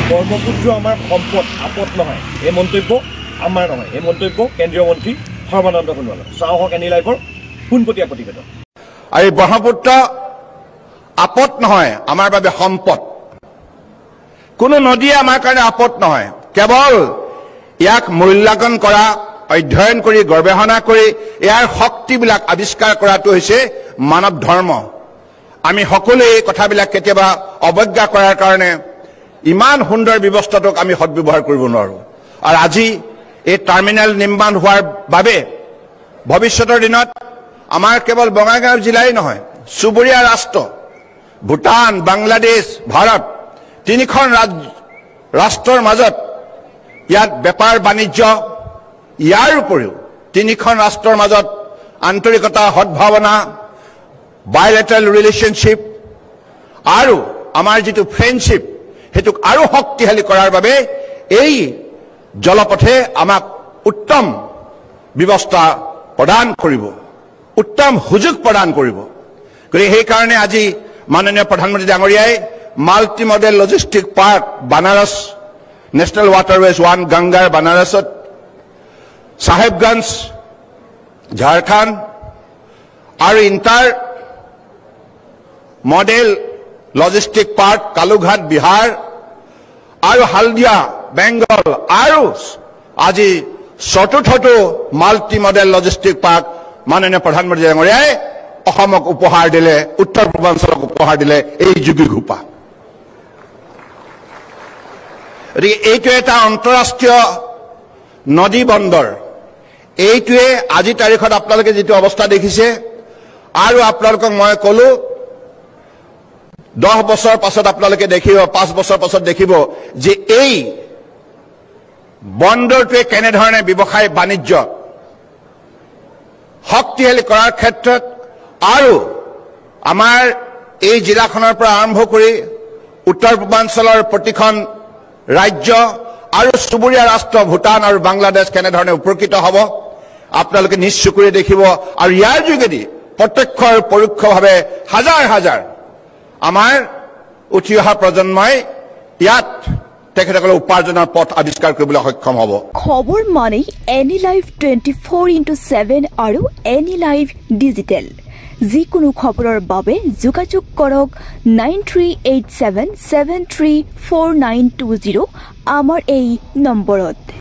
ব্ৰহ্মপুত্ৰ আমাৰ সম্পদ, আপদ নহয়। এই মন্তব্য আমাৰ নহয়, এই মন্তব্য কেন্দ্ৰীয় মন্ত্ৰী সৰ্বানন্দ সোণোৱালৰ। চাওক এনি লাইভৰ পোনপটীয়া প্ৰতিবেদন। আৰু এই ব্ৰহ্মপুত্ৰ আপদ নহয়, আমাৰ বাবে সম্পদ। কোনো নদীয়ে আমাৰ কাৰণে আপদ নহয়, কেৱল ইয়াক মূল্যাংকন কৰা, অধ্যয়ন কৰি, গৱেষণা কৰি ইয়াৰ শক্তিবিলাক আৱিষ্কাৰ কৰাটো হৈছে মানৱ ধৰ্ম। আমি সকলোৱে এই কথাবিলাক কেতিয়াবা অৱজ্ঞা কৰাৰ কাৰণে ইমান সুন্দৰ ব্যৱস্থাটোক আমি সদ্ব্যৱহাৰ কৰিব নোৱাৰোঁ। আৰু আজি এই টাৰ্মিনেল নিৰ্মাণ হোৱাৰ বাবে ভৱিষ্যতৰ দিনত আমাৰ কেৱল বঙাইগাঁও জিলাই নহয়, চুবুৰীয়া ৰাষ্ট্ৰ ভূটান, বাংলাদেশ, ভাৰত, তিনিখন ৰাষ্ট্ৰৰ মাজত ইয়াত বেপাৰ বাণিজ্য, ইয়াৰ উপৰিও তিনিখন ৰাষ্ট্ৰৰ মাজত আন্তৰিকতা, সদ্ভাৱনা, বাইলেটাৰেল ৰিলেশ্যনশ্বিপ আৰু আমাৰ যিটো ফ্ৰেণ্ডশ্বিপ, সেইটোক আৰু শক্তিশালী কৰাৰ বাবে এই জলপথে আমাক উত্তম ব্যৱস্থা প্ৰদান কৰিব, উত্তম সুযোগ প্ৰদান কৰিব। গতিকে সেইকাৰণে আজি মাননীয় প্ৰধানমন্ত্ৰী ডাঙৰীয়াই multi modal logistic park Banaras national waterways 1 গংগাৰ বানাৰসত, চাহেবগঞ্জ ঝাৰখণ্ড আৰু inter modal logistic park Kalughat Bihar আৰু হালদিয়া বেংগল আৰু আজি চতুৰ্থটো মাল্টি মডেল লজিষ্টিক পাৰ্ক মাননীয় প্ৰধানমন্ত্ৰী ডাঙৰীয়াই অসমক উপহাৰ দিলে, উত্তৰ পূৰ্বাঞ্চলক উপহাৰ দিলে এই যোগী ঘোপা। গতিকে এইটো এটা আন্তঃৰাষ্ট্ৰীয় নদী বন্দৰ। এইটোৱে আজি তাৰিখত আপোনালোকে যিটো অৱস্থা দেখিছে, আৰু আপোনালোকক মই ক'লো 10 বছৰ পাছত আপোনালোকে দেখিব, 5 বছৰ পাছত দেখিব যে এই বন্দৰটোৱে কেনেধৰণে ব্যৱসায় বাণিজ্য শক্তিশালী কৰাৰ ক্ষেত্ৰত আৰু আমাৰ এই জিলাখনৰ পৰা আৰম্ভ কৰি উত্তৰ পূৰ্বাঞ্চলৰ প্ৰতিখন ৰাজ্য আৰু চুবুৰীয়া ৰাষ্ট্ৰ ভূটান আৰু বাংলাদেশ কেনেধৰণে উপকৃত হ'ব আপোনালোকে নিজ চকুৰে দেখিব। আৰু ইয়াৰ যোগেদি প্ৰত্যক্ষ আৰু পৰোক্ষভাৱে হাজাৰ হাজাৰ আমাৰ উঠি অহা প্ৰজন্মই ইয়াত তেখেতসকলৰ উপাৰ্জনৰ পথ আৱিষ্কাৰ কৰিবলৈ সক্ষম হ'ব। খবৰ মানে এনি লাইভ 24/7 আৰু এনি লাইভ ডিজিটেল। যিকোনো খবৰৰ বাবে যোগাযোগ কৰক 9387734920 আমাৰ এই নম্বৰত।